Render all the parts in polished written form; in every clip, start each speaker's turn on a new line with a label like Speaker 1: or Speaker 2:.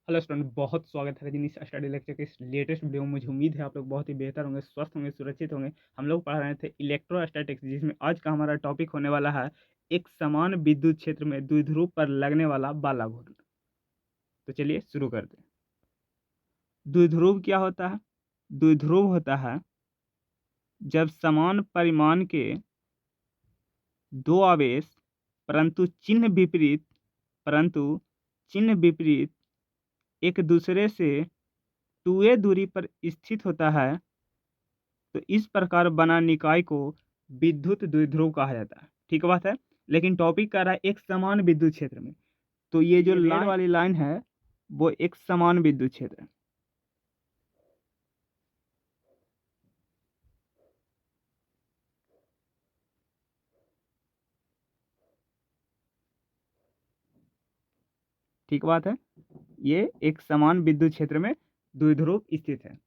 Speaker 1: Hello student, बहुत स्वागत है रजनीश स्टडी लेक्चर के इस लेटेस्ट वीडियो में। मुझे उम्मीद है आप लोग बहुत ही बेहतर होंगे, स्वस्थ होंगे, सुरक्षित होंगे। हम लोग पढ़ रहे थे इलेक्ट्रोस्टैटिक्स, जिसमें आज का हमारा टॉपिक होने वाला है एक समान विद्युत क्षेत्र में द्विध्रुव पर लगने वाला बाला घूर्ण। तो चलिए शुरू करते हैं। द्विध्रुव क्या होता है? द्विध्रुव होता है जब समान परिमाण के दो आवेश परंतु चिन्ह विपरीत एक दूसरे से 2a दूरी पर स्थित होता है, तो इस प्रकार बना निकाय को विद्युत द्विध्रुव कहा जाता है। ठीक बात है। लेकिन टॉपिक कर रहा है एक समान विद्युत क्षेत्र में, तो ये जो रेड वाली लाइन है वो एक समान विद्युत क्षेत्र है। ठीक बात है। ये एक समान विद्युत क्षेत्र में द्विध्रुव स्थित है,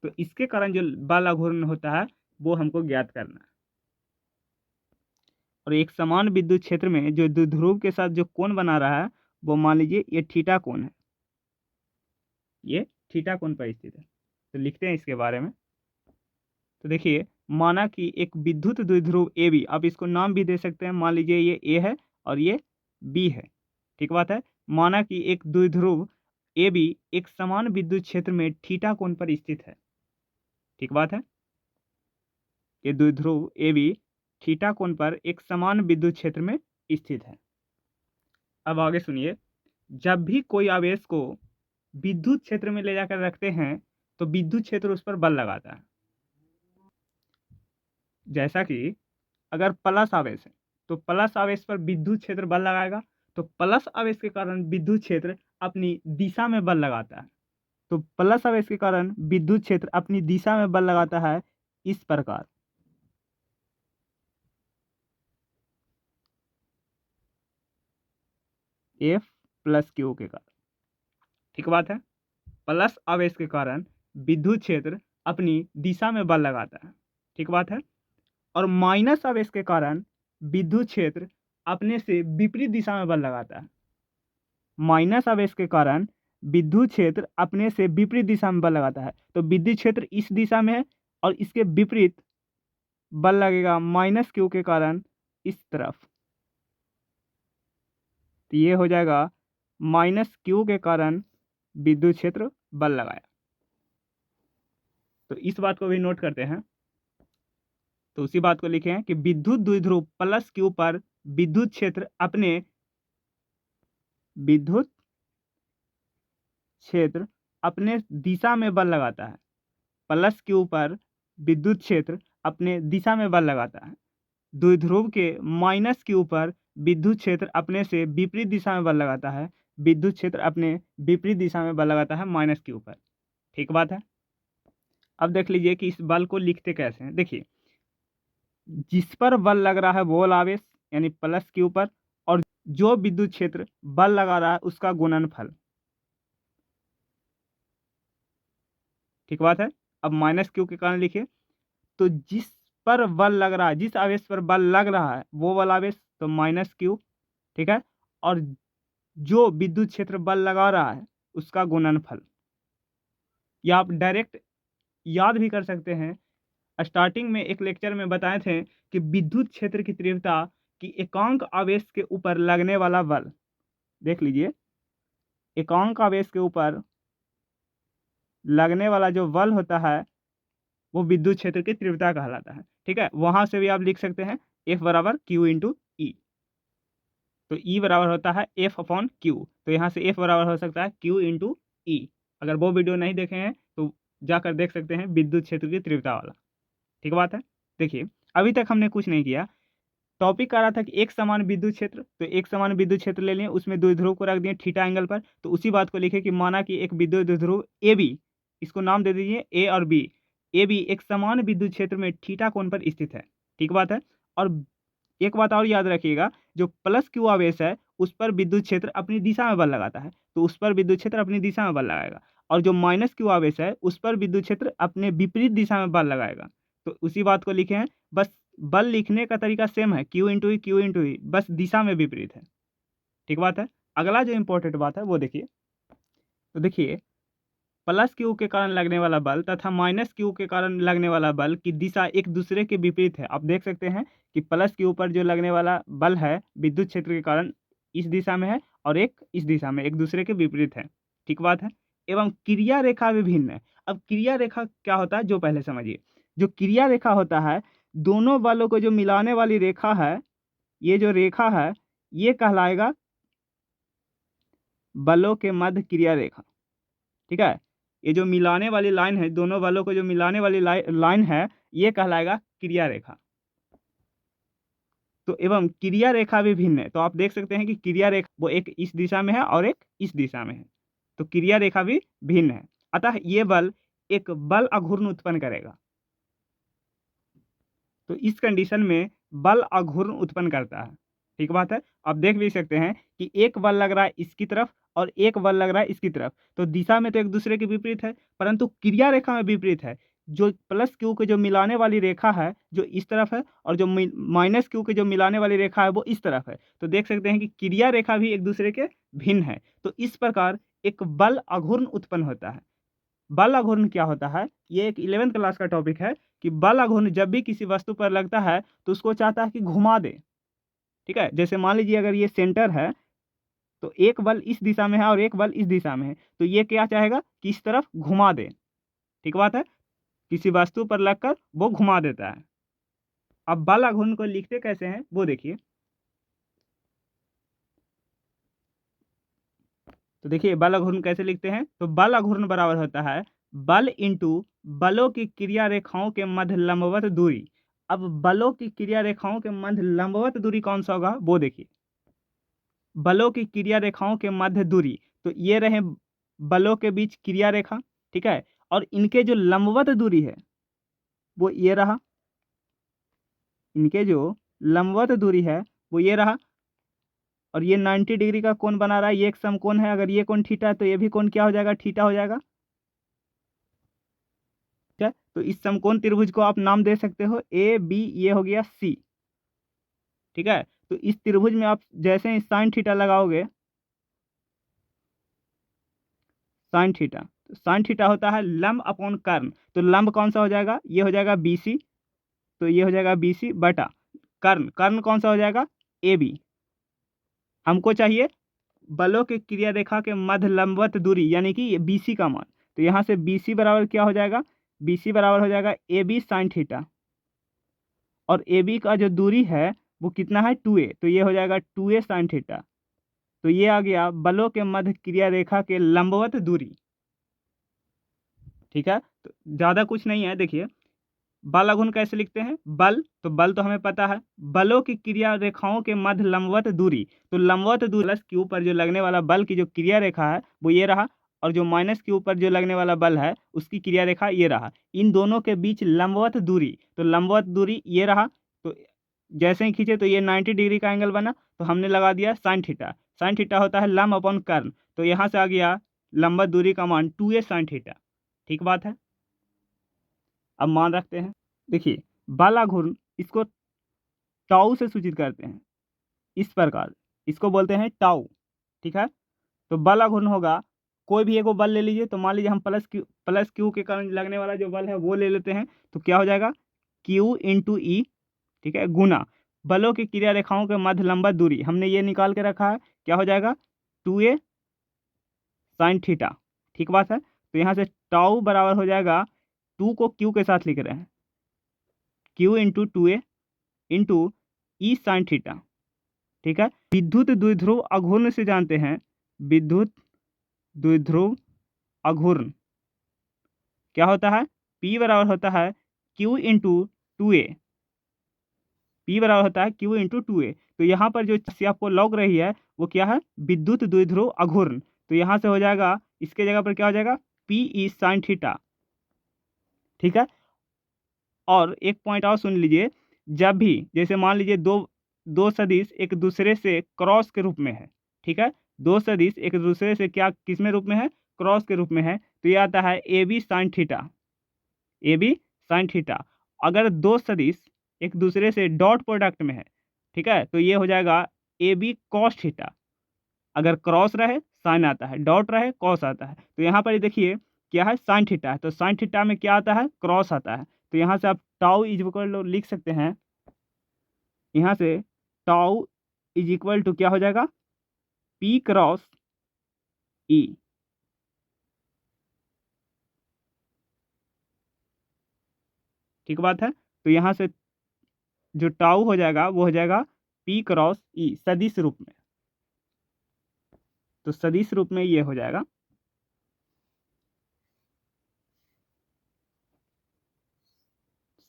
Speaker 1: तो इसके कारण जो बाला घूर्ण होता है वो हमको ज्ञात करना है। और एक समान विद्युत क्षेत्र में जो द्विध्रुव के साथ जो कोण बना रहा है वो मान लीजिए ये थीटा कोण है, ये थीटा कोण पर स्थित है। तो लिखते हैं इसके बारे में। तो देखिए, माना कि एक विद्युत द्विध्रुव ए बी, आप इसको नाम भी दे सकते हैं, मान लीजिए ये ए है और ये बी है। ठीक बात है। माना कि एक द्विध्रुव ए बी एक समान विद्युत क्षेत्र में थीटा कोण पर स्थित है। ठीक बात है। ये द्विध्रुव ए बी थीटा कोण पर एक समान विद्युत क्षेत्र में स्थित है। अब आगे सुनिए, जब भी कोई आवेश को विद्युत क्षेत्र में ले जाकर रखते हैं तो विद्युत क्षेत्र उस पर बल लगाता है। जैसा कि अगर प्लस आवेश है तो प्लस आवेश पर विद्युत क्षेत्र बल लगाएगा, तो प्लस आवेश के कारण विद्युत क्षेत्र अपनी दिशा में बल लगाता है। तो प्लस आवेश के कारण विद्युत क्षेत्र अपनी दिशा में बल लगाता है इस प्रकार। F प्लस क्यू के कारण। ठीक बात है। प्लस आवेश के कारण विद्युत क्षेत्र अपनी दिशा में बल लगाता है। ठीक बात है। और माइनस आवेश के कारण विद्युत क्षेत्र अपने से विपरीत दिशा में बल लगाता है। माइनस आवेश के कारण विद्युत क्षेत्र अपने से विपरीत दिशा में बल लगाता है, तो विद्युत क्षेत्र इस दिशा में है और इसके विपरीत बल लगेगा माइनस क्यू के कारण इस तरफ। तो ये हो जाएगा माइनस क्यू के कारण विद्युत क्षेत्र बल लगाया। तो इस बात को भी नोट करते हैं। तो उसी बात को लिखे हैं कि विद्युत द्विध्रुव प्लस क्यू पर विद्युत क्षेत्र अपने दिशा में बल लगाता है। प्लस क्यू पर विद्युत क्षेत्र अपने दिशा में बल लगाता है। द्विध्रुव के माइनस क्यू पर विद्युत क्षेत्र अपने से विपरीत दिशा में बल लगाता है। विद्युत क्षेत्र अपने विपरीत दिशा में बल लगाता है माइनस क्यू पर। ठीक बात है। अब देख लीजिए कि इस बल को लिखते कैसे हैं। देखिए, जिस पर बल लग रहा है वो आवेश यानी प्लस क्यू पर, और जो विद्युत क्षेत्र बल लगा रहा है उसका गुणनफल। ठीक बात है। अब माइनस क्यू के कारण लिखिए, तो जिस पर बल लग रहा है, जिस आवेश पर बल लग रहा है वो वाला आवेश, तो माइनस क्यू। ठीक है। और जो विद्युत क्षेत्र बल लगा रहा है उसका गुणनफल। या आप डायरेक्ट याद भी कर सकते हैं, स्टार्टिंग में एक लेक्चर में बताए थे कि विद्युत क्षेत्र की तीव्रता की एकांक आवेश के ऊपर लगने वाला बल। देख लीजिए, एकांक आवेश के ऊपर लगने वाला जो बल होता है वो विद्युत क्षेत्र की तीव्रता कहलाता है। ठीक है। वहां से भी आप लिख सकते हैं F बराबर Q इंटू ई। तो E बराबर होता है F अपॉन Q, तो यहाँ से F बराबर हो सकता है Q इंटू ई। अगर वो वीडियो नहीं देखे हैं तो जाकर देख सकते हैं, विद्युत क्षेत्र की तीव्रता वाला। ठीक बात है। देखिए, अभी तक हमने कुछ नहीं किया। टॉपिक आ रहा था कि एक समान विद्युत क्षेत्र, तो एक समान विद्युत क्षेत्र ले लिए, उसमें द्विध्रुव को रख दिए थीटा एंगल पर। तो उसी बात को लिखे कि माना कि एक विद्युत द्विध्रुव ए बी, इसको नाम दे दीजिए ए और बी। ए बी एक समान विद्युत क्षेत्र में थीटा कोण पर स्थित है। ठीक बात है। और एक बात और याद रखिएगा, जो प्लस क्यू आवेश है उस पर विद्युत क्षेत्र अपनी दिशा में बल लगाता है, तो उस पर विद्युत क्षेत्र अपनी दिशा में बल लगाएगा। और जो माइनस क्यू आवेश है उस पर विद्युत क्षेत्र अपने विपरीत दिशा में बल लगाएगा। तो उसी बात को लिखे हैं। बस बल लिखने का तरीका सेम है, क्यू इंटू ई, क्यू इंटू ई, बस दिशा में विपरीत है। ठीक बात है। अगला जो इंपॉर्टेंट बात है वो देखिए, तो देखिए प्लस क्यू के कारण लगने वाला बल तथा माइनस क्यू के कारण लगने वाला बल की दिशा एक दूसरे के विपरीत है। आप देख सकते हैं कि प्लस क्यू पर जो लगने वाला बल है विद्युत क्षेत्र के कारण इस दिशा में है और एक इस दिशा में, एक दूसरे के विपरीत है। ठीक बात है। एवं क्रिया रेखा विभिन्न है। अब क्रिया रेखा क्या होता है जो पहले समझिए। जो क्रिया रेखा होता है, दोनों बलों को जो मिलाने वाली रेखा है, ये जो रेखा है ये कहलाएगा बलों के मध्य क्रिया रेखा। ठीक है, ये जो मिलाने वाली लाइन है, दोनों बलों को जो मिलाने वाली लाइन है, ये कहलाएगा क्रिया रेखा। तो एवं क्रिया रेखा भी भिन्न है। तो आप देख सकते हैं कि क्रिया रेखा वो एक इस दिशा में है और एक इस दिशा में है। तो क्रिया रेखा भी भिन्न है। अतः ये बल एक बल आघूर्ण उत्पन्न करेगा। तो इस कंडीशन में बल आघूर्ण उत्पन्न करता है। ठीक बात है। आप देख भी सकते हैं कि एक बल लग रहा है इसकी तरफ और एक बल लग रहा है इसकी तरफ। तो दिशा में तो एक दूसरे के विपरीत है, परंतु क्रिया रेखा में विपरीत है। जो प्लस क्यू के जो मिलाने वाली रेखा है जो इस तरफ है, और जो माइनस क्यू के जो मिलाने वाली रेखा है वो इस तरफ है। तो देख सकते हैं कि क्रिया रेखा भी एक दूसरे के भिन्न है। तो इस प्रकार एक बल आघूर्ण उत्पन्न होता है। बल आघूर्ण क्या होता है, ये एक 11th क्लास का टॉपिक है कि बल आघूर्ण जब भी किसी वस्तु पर लगता है तो उसको चाहता है कि घुमा दे। ठीक है, जैसे मान लीजिए अगर ये सेंटर है तो एक बल इस दिशा में है और एक बल इस दिशा में है, तो ये क्या चाहेगा कि इस तरफ घुमा दे। ठीक बात है, किसी वस्तु पर लगकर वो घुमा देता है। अब बल आघूर्ण को लिखते कैसे हैं वो देखिए। तो देखिए बल आघूर्ण कैसे लिखते हैं। तो बल आघूर्ण बराबर होता है बल इंटू बलों की क्रिया रेखाओं के मध्य लंबवत दूरी। अब बलों की क्रिया रेखाओं के मध्य लंबवत दूरी कौन सा होगा वो देखिए। बलों की क्रिया रेखाओं के मध्य दूरी, तो ये रहे बलों के बीच क्रिया रेखा। ठीक है, और इनके जो लंबवत दूरी है वो ये रहा। इनके जो लंबवत दूरी है वो ये रहा, और ये 90 डिग्री का कोण बना रहा है। ये एक समकोण है। अगर ये कोण थीटा है तो ये भी कोण क्या हो जाएगा, थीटा हो जाएगा। ठीक है, तो इस समकोण त्रिभुज को आप नाम दे सकते हो ए बी, ये हो गया सी। ठीक है, तो इस त्रिभुज में आप जैसे ही साइन थीटा लगाओगे, साइन थीटा, तो साइन थीटा होता है लंब अपॉन कर्ण। तो लंब कौन सा हो जाएगा, ये हो जाएगा BC। तो ये हो जाएगा BC बटा कर्ण। कर्ण कौन सा हो जाएगा, AB। हमको चाहिए बलों के क्रिया रेखा के मध्य लंबवत दूरी, यानी कि ये BC का मान। तो यहाँ से BC बराबर क्या हो जाएगा, BC बराबर हो जाएगा AB साइन थीटा, और AB का जो दूरी है वो कितना है 2A। तो ये हो जाएगा 2A साइन थीटा। तो ये आ गया बलों के मध्य क्रिया रेखा के लंबवत दूरी। ठीक है, तो ज़्यादा कुछ नहीं है। देखिए बल आघूर्ण कैसे लिखते हैं। बल, तो बल तो हमें पता है, बलों की क्रिया रेखाओं के मध्य लंबवत दूरी। तो लंबवत दूरी प्लस क्यू पर जो लगने वाला बल की जो क्रिया रेखा है वो ये रहा, और जो माइनस क्यू पर जो लगने वाला बल है उसकी क्रिया रेखा ये रहा। इन दोनों के बीच लंबवत दूरी, तो लंबवत दूरी ये रहा। तो जैसे ही खींचे तो ये 90 डिग्री का एंगल बना, तो हमने लगा दिया साइन थीटा। साइन थीटा होता है लंब अपॉन कर्ण। तो यहाँ से आ गया लंबवत दूरी का मान 2A साइन थीटा। ठीक बात है। अब मान रखते हैं। देखिए बल आघूर्ण इसको टाउ से सूचित करते हैं इस प्रकार, इसको बोलते हैं टाउ। ठीक है, तो बल आघूर्ण होगा, कोई भी एगो बल ले लीजिए। तो मान लीजिए हम प्लस क्यू के कारण लगने वाला जो बल है वो ले लेते हैं। तो क्या हो जाएगा Q इंटू ई। ठीक है, गुना बलों की क्रिया रेखाओं के मध्य लंबवत दूरी, हमने ये निकाल के रखा है, क्या हो जाएगा 2A साइन थीटा। ठीक बात है। तो यहाँ से टाउ बराबर हो जाएगा, 2 को Q के साथ लिख रहे हैं, Q इंटू 2A इंटू ई साइन थीटा। ठीक है, विद्युत द्विध्रुव आघूर्ण से जानते हैं। विद्युत द्विध्रुव आघूर्ण क्या होता है, P बराबर होता है Q इंटू 2A। P बराबर होता है Q इंटू 2A। तो यहाँ पर जो राशि आपको लौक रही है वो क्या है, विद्युत द्विध्रुव आघूर्ण। तो यहाँ से हो जाएगा, इसके जगह पर क्या हो जाएगा PE साइन थीटा। ठीक है, और एक पॉइंट और सुन लीजिए। जब भी जैसे मान लीजिए दो दो सदिश एक दूसरे से क्रॉस के रूप में है। ठीक है, दो सदिश एक दूसरे से क्या किस में रूप में है, क्रॉस के रूप में है। तो ये आता है AB sine theta. AB sine theta. अगर दो सदिश एक दूसरे से डॉट प्रोडक्ट में है, ठीक है, तो ये हो जाएगा AB कॉस थीटा। अगर क्रॉस रहे साइन आता है, डॉट रहे कॉस आता है। तो यहाँ पर देखिए क्या है, साइन थीटा है, तो साइन थीटा में क्या आता है, क्रॉस आता है। तो यहाँ से आप टाउ इज इक्वल टू लिख सकते हैं, यहाँ से टाउ इज इक्वल टू क्या हो जाएगा, पी क्रॉस ई। ठीक बात है। तो यहाँ से जो टाउ हो जाएगा वो हो जाएगा पी क्रॉस ई सदिश रूप में। तो सदिश रूप में ये हो जाएगा,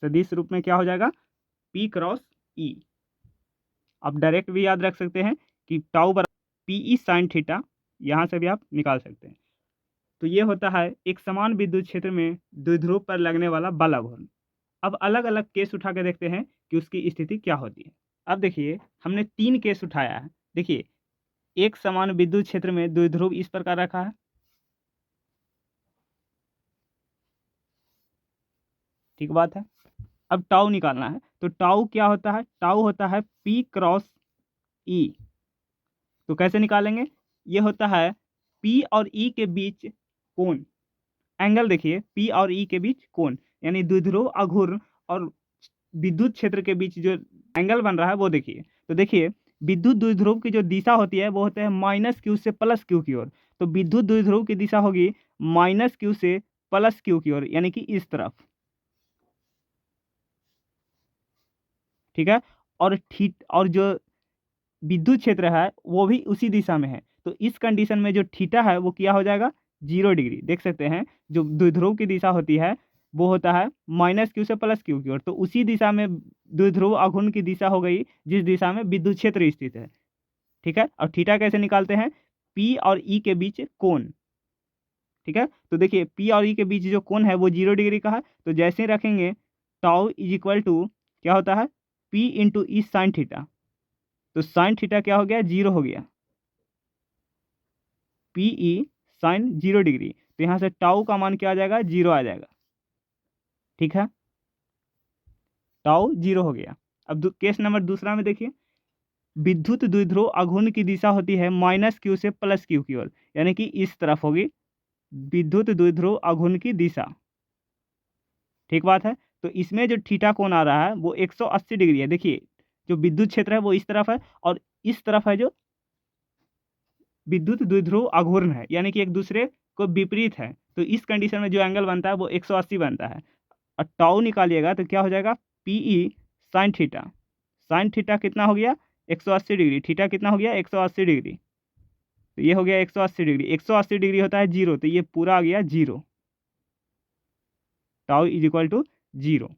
Speaker 1: सदिश रूप में क्या हो जाएगा, पी क्रॉस ई। आप डायरेक्ट भी याद रख सकते हैं कि टाउ बराबर पी ई साइन थीटा, यहाँ से भी आप निकाल सकते हैं। तो ये होता है एक समान विद्युत क्षेत्र में द्विध्रुव पर लगने वाला बल अघूर्ण। अब अलग अलग केस उठा के देखते हैं कि उसकी स्थिति क्या होती है। अब देखिए हमने 3 केस उठाया है। देखिए एक समान विद्युत क्षेत्र में द्विध्रुव इस प्रकार रखा है, ठीक बात है। अब टाउ निकालना है, तो टाउ क्या होता है, टाउ होता है पी क्रॉस ई। तो कैसे निकालेंगे, ये होता है पी और ई के बीच कोण, एंगल देखिए पी और ई के बीच कोण, यानी द्विध्रुव अघूर्ण और विद्युत क्षेत्र के बीच जो एंगल बन रहा है वो देखिए। तो देखिए विद्युत द्विध्रुव की जो दिशा होती है वो होते हैं माइनस क्यू से प्लस क्यू की ओर। तो विद्युत द्विध्रुव की दिशा होगी माइनस क्यू से प्लस क्यू की ओर, यानी कि इस तरफ, ठीक है। और जो विद्युत क्षेत्र है वो भी उसी दिशा में है। तो इस कंडीशन में जो थीटा है वो क्या हो जाएगा, 0 डिग्री। देख सकते हैं जो द्विध्रुव की दिशा होती है वो होता है माइनस क्यू से प्लस क्यू की ओर। तो उसी दिशा में द्विध्रुव अघूर्ण की दिशा हो गई जिस दिशा में विद्युत क्षेत्र स्थित है, ठीक है। और थीटा कैसे निकालते हैं, पी और ई के बीच कोण, ठीक है। तो देखिए पी और ई के बीच जो कोण है वो 0 डिग्री का है। तो जैसे ही रखेंगे टाउ इज इक्वल टू क्या होता है, पी इंटू ई साइन थीटा। तो साइन थीटा क्या हो गया, 0 हो गया, पी ई साइन 0 डिग्री। तो यहाँ से टाउ का मान क्या आ जाएगा, 0 आ जाएगा, ठीक है। टाउ 0 हो गया। अब केस नंबर दूसरा में देखिए, विद्युत द्विध्रुव अघूर्ण की दिशा होती है माइनस क्यू से प्लस क्यू की ओर, यानी कि इस तरफ होगी विद्युत द्विध्रुव अघूर्ण की दिशा, ठीक बात है। तो इसमें जो थीटा कोण आ रहा है वो 180 डिग्री है। देखिए जो विद्युत क्षेत्र है वो इस तरफ है और इस तरफ है जो विद्युत द्विध्रुव अघूर्ण है, यानी कि एक दूसरे को विपरीत है। तो इस कंडीशन में जो एंगल बनता है वो 180 बनता है। और टाउ निकालिएगा तो क्या हो जाएगा, PE sine theta. Sine theta कितना हो गया, 180 डिग्री। थीटा कितना हो गया, 180 डिग्री। तो ये हो गया 180 डिग्री। 180 डिग्री होता है 0, तो ये पूरा आ गया 0, टाउ इज इक्वल टू 0।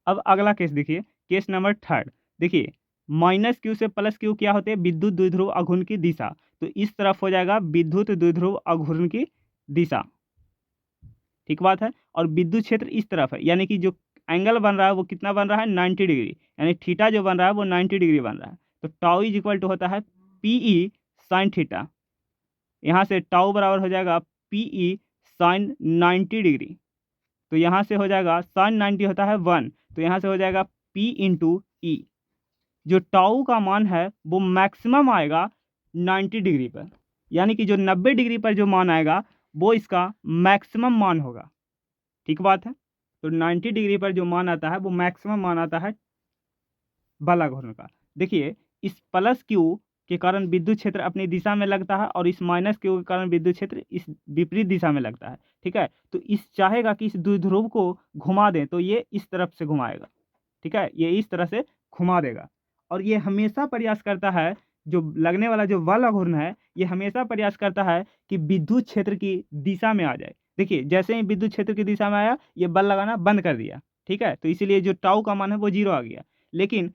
Speaker 1: अब अगला केस देखिए, केस नंबर 3। देखिए माइनस क्यू से प्लस क्यू क्या होते हैं, विद्युत द्विध्रुव अघूर्ण की दिशा। तो इस तरफ हो जाएगा विद्युत द्विध्रुव अघूर्ण की दिशा, ठीक बात है। और विद्युत क्षेत्र इस तरफ है, यानी कि जो एंगल बन रहा है वो कितना बन रहा है, 90 डिग्री, यानी थीटा जो बन रहा है वो 90 डिग्री बन रहा है। तो टाउ इज इक्वल टू होता है पीई साइन थीटा। यहाँ से टाउ बराबर हो जाएगा पीई साइन 90 डिग्री। तो यहाँ से हो जाएगा साइन 90 होता है 1, तो यहाँ से हो जाएगा पी इंटू ई। जो टाउ का मान है वो मैक्सिमम आएगा 90 डिग्री पर, यानी कि जो 90 डिग्री पर जो मान आएगा वो इसका मैक्सिमम मान होगा, ठीक बात है। तो 90 डिग्री पर जो मान आता है वो मैक्सिमम मान आता है बल अघूर्ण का। देखिए इस प्लस क्यू के कारण विद्युत क्षेत्र अपनी दिशा में लगता है और इस माइनस क्यू के कारण विद्युत क्षेत्र इस विपरीत दिशा में लगता है, ठीक है। तो इस चाहेगा कि इस द्विध्रुव को घुमा दें तो ये इस तरफ से घुमाएगा, ठीक है, ये इस तरह से घुमा देगा। और ये हमेशा प्रयास करता है, जो लगने वाला जो बल अघूर्ण है ये हमेशा प्रयास करता है कि विद्युत क्षेत्र की दिशा में आ जाए। देखिए जैसे ही विद्युत क्षेत्र की दिशा में आया ये बल लगाना बंद कर दिया, ठीक है। तो इसीलिए जो टाउ का मान है वो 0 आ गया। लेकिन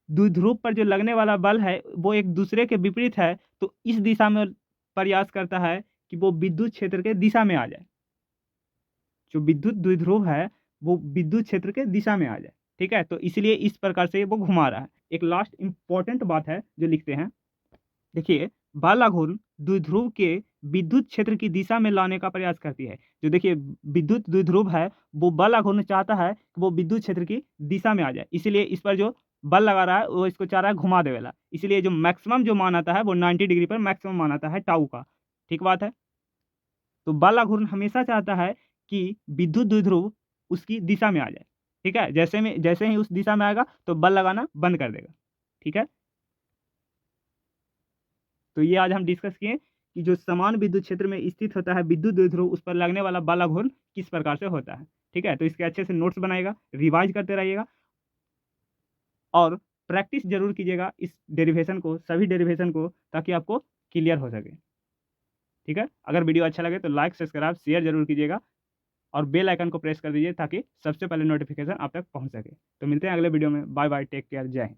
Speaker 1: द्विध्रुव पर जो लगने वाला बल है वो एक दूसरे के विपरीत है, तो इस दिशा में प्रयास करता है कि वो विद्युत क्षेत्र के दिशा में आ जाए। जो विद्युत द्विध्रुव है वो विद्युत क्षेत्र के दिशा में आ जाए, ठीक है। तो इसलिए इस प्रकार से वो घुमा रहा है। एक लास्ट इंपॉर्टेंट बात है जो लिखते हैं, देखिए बल अघूर्ण द्विध्रुव के विद्युत क्षेत्र की दिशा में लाने का प्रयास करती है। जो देखिए विद्युत द्विध्रुव है वो बल अघूर्ण चाहता है कि वो विद्युत क्षेत्र की दिशा में आ जाए, इसीलिए इस पर जो बल लगा रहा है वो इसको चाह रहा है घुमा देवेला, इसलिए जो मैक्सिमम जो मान आता है वो 90 डिग्री पर मैक्सिमम मान आता है टाउ का। ठीक बात है। तो बल घूर्ण हमेशा चाहता है कि विद्युत द्विध्रुव उसकी दिशा में आ जाए। ठीक है, जैसे ही उस दिशा में आएगा तो बल लगाना बंद कर देगा। ठीक है, तो ये आज हम डिस्कस किए कि जो समान विद्युत क्षेत्र में स्थित होता है विद्युत द्विध्रुव, उस पर लगने वाला बल घूर्ण किस प्रकार से होता है। ठीक है, तो इसके अच्छे से नोट्स बनाइएगा, रिवाइज करते रहिएगा और प्रैक्टिस जरूर कीजिएगा इस डेरिवेशन को, सभी डेरिवेशन को, ताकि आपको क्लियर हो सके। ठीक है, अगर वीडियो अच्छा लगे तो लाइक सब्सक्राइब शेयर जरूर कीजिएगा और बेल आइकन को प्रेस कर दीजिए ताकि सबसे पहले नोटिफिकेशन आप तक पहुंच सके। तो मिलते हैं अगले वीडियो में। बाय बाय, टेक केयर, जय हिंद।